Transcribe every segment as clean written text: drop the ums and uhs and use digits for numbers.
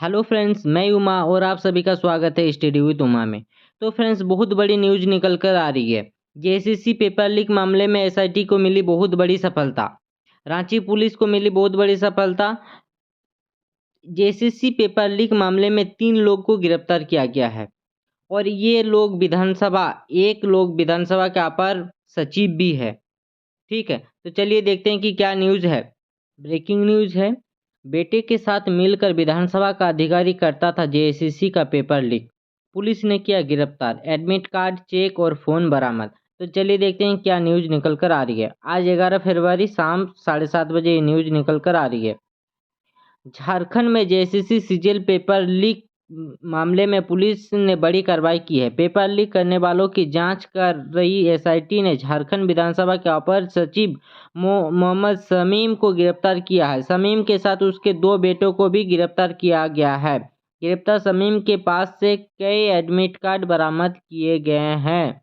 Hello friends, मैं उमा और आप सभी का स्वागत है स्टडी विद उमा में। तो फ्रेंड्स, बहुत बड़ी न्यूज निकल कर आ रही है। जेएसएससी पेपर लीक मामले में एसआईटी को मिली बहुत बड़ी सफलता। रांची पुलिस को मिली बहुत बड़ी सफलता। जेएसएससी पेपर लीक मामले में 3 लोग को गिरफ्तार किया गया है और ये लोग एक लोग विधानसभा के अपर सचिव भी है। ठीक है, तो चलिए देखते हैं कि क्या न्यूज़ है। ब्रेकिंग न्यूज़ है। बेटे के साथ मिलकर विधानसभा का अधिकारी करता था जेएसएससी का पेपर लीक। पुलिस ने किया गिरफ्तार। एडमिट कार्ड, चेक और फ़ोन बरामद। तो चलिए देखते हैं क्या न्यूज़ निकल कर आ रही है। आज 11 फरवरी शाम 7:30 बजे ये न्यूज़ निकल कर आ रही है। झारखंड में जेएसएससी सीजीएल पेपर लीक मामले में पुलिस ने बड़ी कार्रवाई की है। पेपर लीक करने वालों की जांच कर रही एसआईटी ने झारखंड विधानसभा के अपर सचिव मोहम्मद शमीम को गिरफ्तार किया है। शमीम के साथ उसके 2 बेटों को भी गिरफ्तार किया गया है। गिरफ्तार शमीम के पास से कई एडमिट कार्ड बरामद किए गए हैं।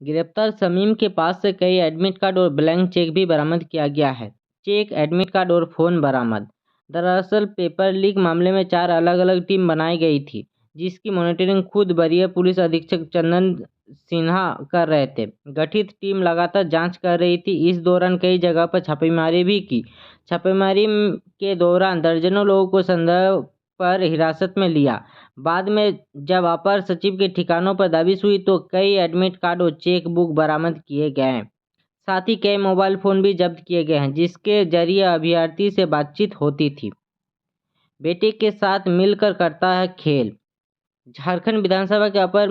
गिरफ्तार शमीम के पास से कई एडमिट कार्ड और ब्लैंक चेक भी बरामद किया गया है। चेक, एडमिट कार्ड और फ़ोन बरामद। दरअसल पेपर लीक मामले में 4 अलग-अलग टीम बनाई गई थी, जिसकी मॉनिटरिंग खुद वरीय पुलिस अधीक्षक चंदन सिन्हा कर रहे थे। गठित टीम लगातार जांच कर रही थी। इस दौरान कई जगह पर छापेमारी भी की। छापेमारी के दौरान दर्जनों लोगों को संदेह पर हिरासत में लिया। बाद में जब अपर सचिव के ठिकानों पर दबिश हुई तो कई एडमिट कार्ड और चेक बुक बरामद किए गए। साथ ही कई मोबाइल फ़ोन भी जब्त किए गए हैं, जिसके जरिए अभ्यर्थी से बातचीत होती थी। बेटे के साथ मिलकर करता है खेल। झारखंड विधानसभा के अपर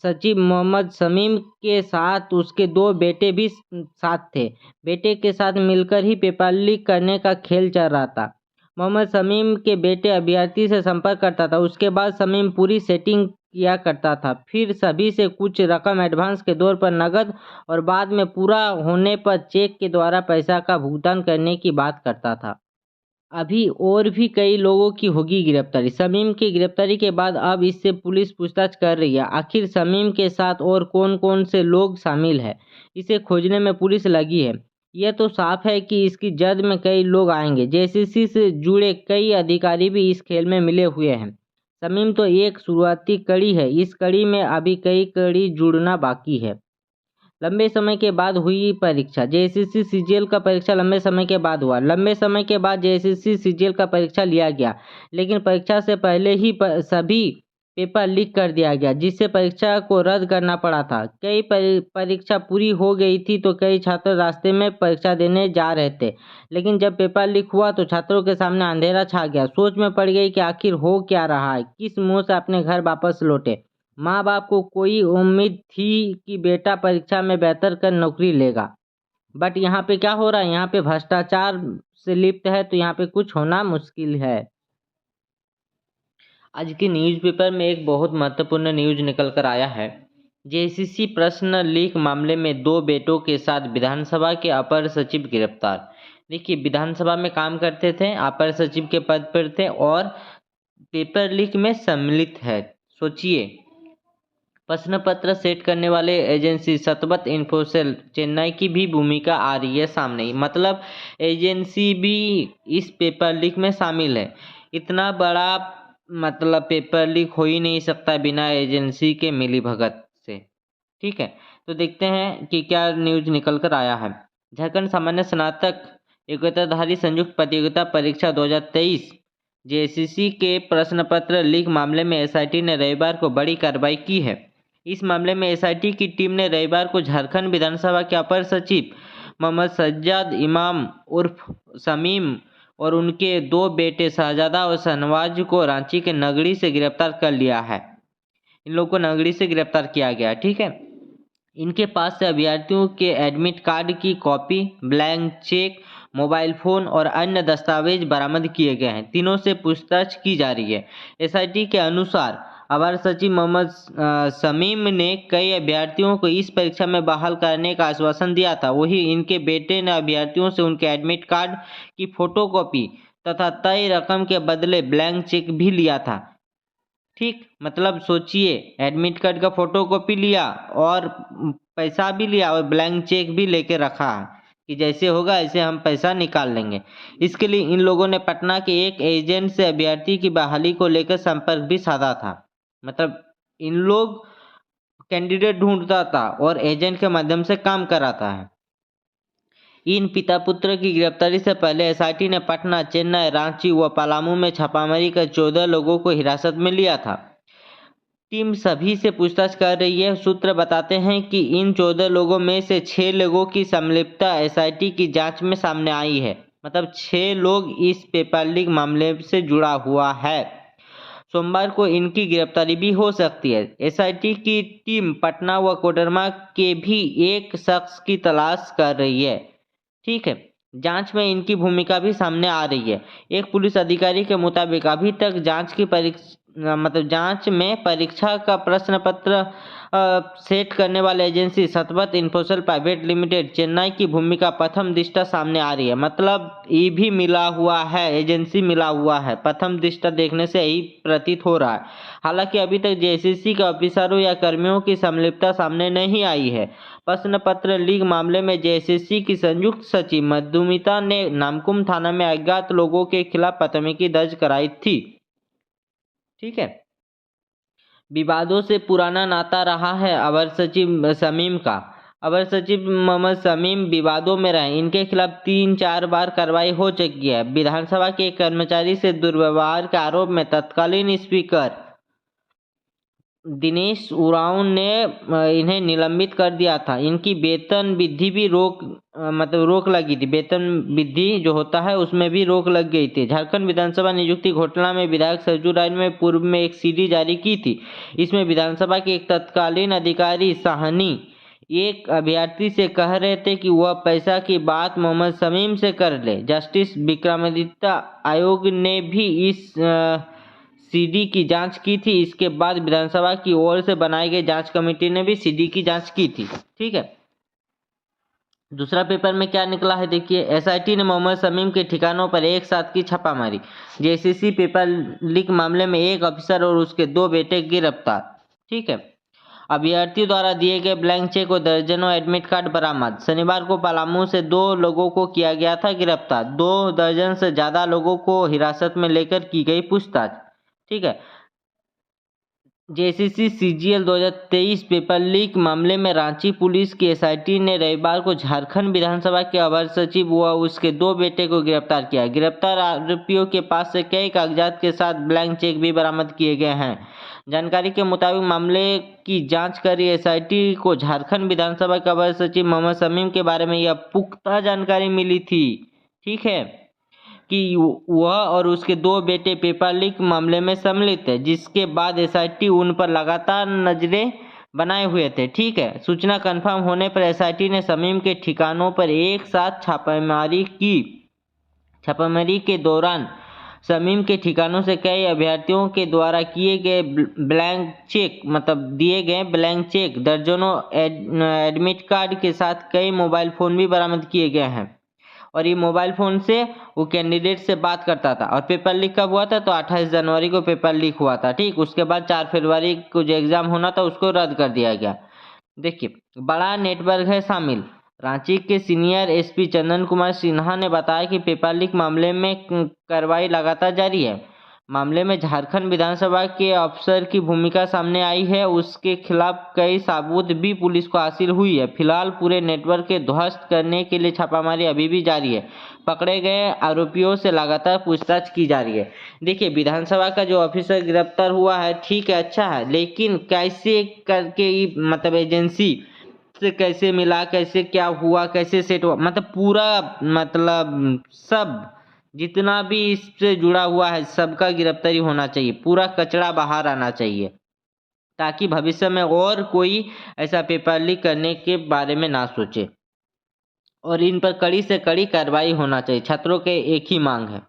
सचिव मोहम्मद शमीम के साथ उसके 2 बेटे भी साथ थे। बेटे के साथ मिलकर ही पेपर लीक करने का खेल चल रहा था। मोहम्मद शमीम के बेटे अभ्यर्थी से संपर्क करता था। उसके बाद शमीम पूरी सेटिंग किया करता था। फिर सभी से कुछ रकम एडवांस के तौर पर नकद और बाद में पूरा होने पर चेक के द्वारा पैसा का भुगतान करने की बात करता था। अभी और भी कई लोगों की होगी गिरफ्तारी। शमीम की गिरफ्तारी के बाद अब इससे पुलिस पूछताछ कर रही है। आखिर शमीम के साथ और कौन-कौन से लोग शामिल हैं, इसे खोजने में पुलिस लगी है। यह तो साफ है कि इसकी जद में कई लोग आएंगे। जेएसएससी से जुड़े कई अधिकारी भी इस खेल में मिले हुए हैं। शमीम तो एक शुरुआती कड़ी है। इस कड़ी में अभी कई कड़ी जुड़ना बाकी है। लंबे समय के बाद हुई परीक्षा। जेएसएससी सीजीएल का परीक्षा लंबे समय के बाद हुआ। लंबे समय के बाद जेएसएससी सीजीएल का परीक्षा लिया गया, लेकिन परीक्षा से पहले ही सभी पेपर लीक कर दिया गया, जिससे परीक्षा को रद्द करना पड़ा था। कई परीक्षा पूरी हो गई थी तो कई छात्र रास्ते में परीक्षा देने जा रहे थे, लेकिन जब पेपर लीक हुआ तो छात्रों के सामने अंधेरा छा गया। सोच में पड़ गई कि आखिर हो क्या रहा है, किस मुंह से अपने घर वापस लौटे। माँ बाप को कोई उम्मीद थी कि बेटा परीक्षा में बेहतर कर नौकरी लेगा, बट यहाँ पे क्या हो रहा है, यहाँ पे भ्रष्टाचार से लिप्त है, तो यहाँ पे कुछ होना मुश्किल है। आज के न्यूज़पेपर में एक बहुत महत्वपूर्ण न्यूज निकल कर आया है। जेएसएससी प्रश्न लीक मामले में 2 बेटों के साथ विधानसभा के अपर सचिव गिरफ्तार। देखिए, विधानसभा में काम करते थे, अपर सचिव के पद पर थे और पेपर लीक में सम्मिलित है। सोचिए, प्रश्न पत्र सेट करने वाले एजेंसी सतवत इन्फोसेल चेन्नई की भी भूमिका आ रही है सामने। मतलब एजेंसी भी इस पेपर लीक में शामिल है। इतना बड़ा मतलब पेपर लीक हो ही नहीं सकता बिना एजेंसी के मिलीभगत से। ठीक है, तो देखते हैं कि क्या न्यूज निकल कर आया है। झारखंड सामान्य स्नातक योग्यताधारी संयुक्त प्रतियोगिता परीक्षा 2023 जेएसएससी के प्रश्न पत्र लीक मामले में एसआईटी ने रविवार को बड़ी कार्रवाई की है। इस मामले में एसआईटी की टीम ने रविवार को झारखंड विधानसभा के अपर सचिव मोहम्मद सज्जाद इमाम उर्फ शमीम और उनके 2 बेटे शहजादा और शहनवाज को रांची के नगड़ी से गिरफ्तार कर लिया है। इन लोगों को नगड़ी से गिरफ्तार किया गया। ठीक है, इनके पास से अभ्यर्थियों के एडमिट कार्ड की copy, blank cheque, mobile phone और अन्य दस्तावेज बरामद किए गए हैं। तीनों से पूछताछ की जा रही है। एसआईटी के अनुसार अवर सचिव मोहम्मद शमीम ने कई अभ्यर्थियों को इस परीक्षा में बहाल करने का आश्वासन दिया था। वहीं इनके बेटे ने अभ्यर्थियों से उनके एडमिट कार्ड की फोटोकॉपी तथा तय रकम के बदले ब्लैंक चेक भी लिया था। ठीक, मतलब सोचिए, एडमिट कार्ड का फोटोकॉपी लिया और पैसा भी लिया और ब्लैंक चेक भी लेके रखा है। कि जैसे होगा ऐसे हम पैसा निकाल लेंगे। इसके लिए इन लोगों ने पटना के एक एजेंट से अभ्यर्थी की बहाली को लेकर संपर्क भी साधा था। मतलब इन लोग कैंडिडेट ढूंढता था और एजेंट के माध्यम से काम कराता है। इन पिता पुत्र की गिरफ्तारी से पहले एसआईटी ने पटना, चेन्नई, रांची व पलामू में छापामारी कर 14 लोगों को हिरासत में लिया था। टीम सभी से पूछताछ कर रही है। सूत्र बताते हैं कि इन 14 लोगों में से 6 लोगों की संलिप्तता एसआईटी की जांच में सामने आई है। मतलब 6 लोग इस पेपर लीक मामले से जुड़ा हुआ है। सोमवार को इनकी गिरफ्तारी भी हो सकती है। एसआईटी की टीम पटना व कोडरमा के भी एक शख्स की तलाश कर रही है। ठीक है, जांच में इनकी भूमिका भी सामने आ रही है। एक पुलिस अधिकारी के मुताबिक अभी तक जांच में परीक्षा का प्रश्न पत्र सेट करने वाले agency Satpath Infocell private limited Chennai की भूमिका प्रथम दृष्टया सामने आ रही है। मतलब ये भी मिला हुआ है, एजेंसी मिला हुआ है, प्रथम दृष्टया देखने से यही प्रतीत हो रहा है। हालांकि अभी तक जेएसएससी के ऑफिसरों या कर्मियों की संलिप्तता सामने नहीं आई है। प्रश्न पत्र लीक मामले में जेएसएससी की संयुक्त सचिव मधुमिता ने नामकुम थाना में अज्ञात लोगों के खिलाफ प्राथमिकी दर्ज कराई थी। ठीक है, विवादों से पुराना नाता रहा है अवर सचिव शमीम का। अवर सचिव मोहम्मद शमीम विवादों में रहे। इनके खिलाफ 3-4 बार कार्रवाई हो चुकी है। विधानसभा के एक कर्मचारी से दुर्व्यवहार के आरोप में तत्कालीन स्पीकर दिनेश उरांव ने इन्हें निलंबित कर दिया था। इनकी वेतन वृद्धि भी रोक लगी थी। वेतन वृद्धि जो होता है उसमें भी रोक लग गई थी। झारखंड विधानसभा नियुक्ति घोटाला में विधायक सरजू राय ने पूर्व में एक सीडी जारी की थी। इसमें विधानसभा के एक तत्कालीन अधिकारी साहनी एक अभ्यर्थी से कह रहे थे कि वह पैसा की बात मोहम्मद शमीम से कर ले। जस्टिस विक्रमादित्य आयोग ने भी इस सीडी की जांच की थी। इसके बाद विधानसभा की ओर से बनाई गई जांच कमेटी ने भी सीडी की जांच की थी। ठीक है, दूसरा पेपर में क्या निकला है देखिए। एसआईटी ने मोहम्मद शमीम के ठिकानों पर एक साथ की छापामारी। जेएसएससी पेपर लीक मामले में एक अफसर और उसके 2 बेटे गिरफ्तार। ठीक है, अभ्यर्थी द्वारा दिए गए ब्लैंक चेक और दर्जनों एडमिट कार्ड बरामद। शनिवार को पलामू से 2 लोगों को किया गया था गिरफ्तार। 2 दर्जन से ज्यादा लोगों को हिरासत में लेकर की गई पूछताछ। ठीक है, जेएसएससी सीजीएल 2023 पेपर लीक मामले में रांची पुलिस की एसआईटी ने रविवार को झारखंड विधानसभा के अवर सचिव व उसके 2 बेटे को गिरफ्तार किया। गिरफ्तार आरोपियों के पास से कई कागजात के साथ ब्लैंक चेक भी बरामद किए गए हैं। जानकारी के मुताबिक मामले की जांच कर रही एसआईटी को झारखंड विधानसभा के अवर सचिव मोहम्मद शमीम के बारे में यह पुख्ता जानकारी मिली थी। ठीक है, कि वह और उसके 2 बेटे पेपर लीक मामले में सम्मिलित है, जिसके बाद एसआईटी उन पर लगातार नजरें बनाए हुए थे। ठीक है, सूचना कंफर्म होने पर एसआईटी ने शमीम के ठिकानों पर एक साथ छापेमारी की। छापेमारी के दौरान शमीम के ठिकानों से कई अभ्यर्थियों के द्वारा किए गए ब्लैंक चेक दिए गए ब्लैंक चेक, दर्जनों एडमिट कार्ड के साथ कई मोबाइल फोन भी बरामद किए गए हैं। और ये मोबाइल फ़ोन से वो कैंडिडेट से बात करता था। और पेपर लीक कब हुआ था? तो 28 जनवरी को पेपर लीक हुआ था। ठीक, उसके बाद 4 फरवरी को जो एग्ज़ाम होना था उसको रद्द कर दिया गया। देखिए, बड़ा नेटवर्क है शामिल। रांची के सीनियर एसपी चंदन कुमार सिन्हा ने बताया कि पेपर लीक मामले में कार्रवाई लगातार जारी है। मामले में झारखंड विधानसभा के अफसर की भूमिका सामने आई है। उसके खिलाफ कई सबूत भी पुलिस को हासिल हुई है। फिलहाल पूरे नेटवर्क के ध्वस्त करने के लिए छापामारी अभी भी जारी है। पकड़े गए आरोपियों से लगातार पूछताछ की जा रही है। देखिए, विधानसभा का जो ऑफिसर गिरफ्तार हुआ है, ठीक है, अच्छा है, लेकिन कैसे करके एजेंसी से कैसे मिला, कैसे क्या हुआ, कैसे सेट हुआ, पूरा सब जितना भी इससे जुड़ा हुआ है सबका गिरफ्तारी होना चाहिए। पूरा कचरा बाहर आना चाहिए ताकि भविष्य में और कोई ऐसा पेपर लीक करने के बारे में ना सोचे। और इन पर कड़ी से कड़ी कार्रवाई होना चाहिए। छात्रों के एक ही मांग है।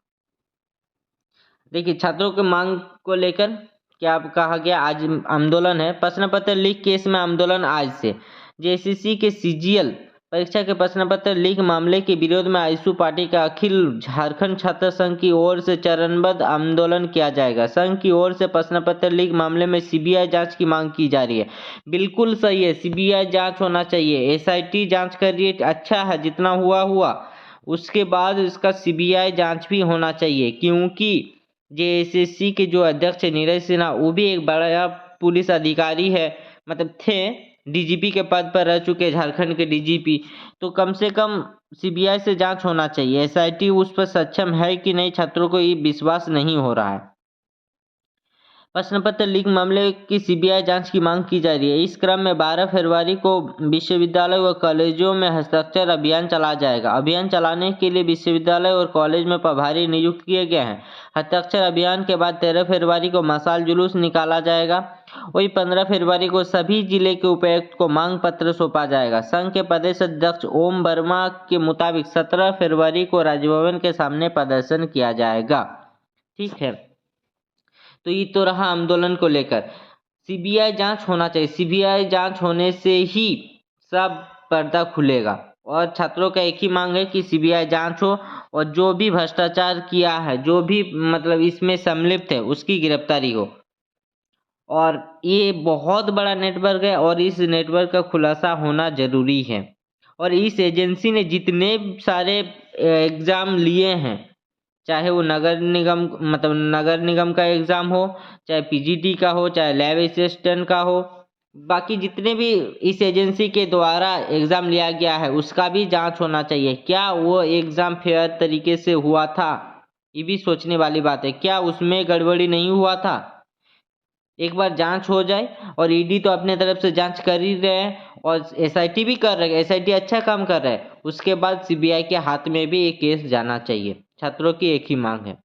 देखिए, छात्रों के मांग को लेकर क्या कहा गया, आज आंदोलन है। प्रश्न पत्र लीक केस में आंदोलन आज से। जेएसएससी के सीजीएल परीक्षा के प्रश्न पत्र लीक मामले के विरोध में आईसू पार्टी का अखिल झारखंड छात्र संघ की ओर से चरणबद्ध आंदोलन किया जाएगा। संघ की ओर से प्रश्न पत्र लीक मामले में सीबीआई जांच की मांग की जा रही है। बिल्कुल सही है, सीबीआई जांच होना चाहिए। एसआईटी जांच कर रही है, अच्छा है, जितना हुआ। उसके बाद इसका सीबीआई जांच भी होना चाहिए, क्योंकि जेएसएससी के जो अध्यक्ष है नीरज सिन्हा, वो भी एक बड़ा पुलिस अधिकारी है, मतलब थे, डीजीपी के पद पर रह चुके, झारखंड के डीजीपी। तो कम से कम सीबीआई से जांच होना चाहिए। एसआईटी उस पर सक्षम है कि नहीं, छात्रों को ये विश्वास नहीं हो रहा है। प्रश्न पत्र लीक मामले की सीबीआई जांच की मांग की जा रही है। इस क्रम में 12 फरवरी को विश्वविद्यालय व कॉलेजों में हस्ताक्षर अभियान चलाया जाएगा। अभियान चलाने के लिए विश्वविद्यालय और कॉलेज में प्रभारी नियुक्त किए गए हैं। हस्ताक्षर अभियान के बाद 13 फरवरी को मशाल जुलूस निकाला जाएगा। वही 15 फरवरी को सभी जिले के उपायुक्त को मांग पत्र सौंपा जाएगा। संघ के प्रदेश अध्यक्ष ओम वर्मा के मुताबिक 17 फरवरी को राजभवन के सामने प्रदर्शन किया जाएगा। ठीक है, तो ये तो रहा आंदोलन को लेकर। सीबीआई जांच होना चाहिए। सीबीआई जांच होने से ही सब पर्दा खुलेगा। और छात्रों का एक ही मांग है कि सीबीआई जांच हो और जो भी भ्रष्टाचार किया है, जो भी मतलब इसमें सम्मिलित है, उसकी गिरफ्तारी हो। और ये बहुत बड़ा नेटवर्क है और इस नेटवर्क का खुलासा होना जरूरी है। और इस एजेंसी ने जितने सारे एग्जाम लिए हैं, चाहे वो नगर निगम का एग्ज़ाम हो, चाहे पीजीटी का हो, चाहे लैब असिस्टेंट का हो, बाकी जितने भी इस एजेंसी के द्वारा एग्ज़ाम लिया गया है, उसका भी जांच होना चाहिए। क्या वो एग्ज़ाम फेयर तरीके से हुआ था? ये भी सोचने वाली बात है। क्या उसमें गड़बड़ी नहीं हुआ था? एक बार जांच हो जाए। और ईडी तो अपने तरफ से जांच कर ही रहे हैं और एसआईटी भी कर रहे हैं। एसआईटी अच्छा काम कर रहा है। उसके बाद सीबीआई के हाथ में भी ये केस जाना चाहिए। छात्रों की एक ही मांग है।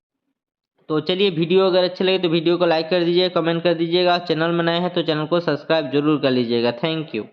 तो चलिए, वीडियो अगर अच्छे लगे तो वीडियो को लाइक कर दीजिए, कमेंट कर दीजिएगा। चैनल में नए हैं तो चैनल को सब्सक्राइब जरूर कर लीजिएगा। Thank you.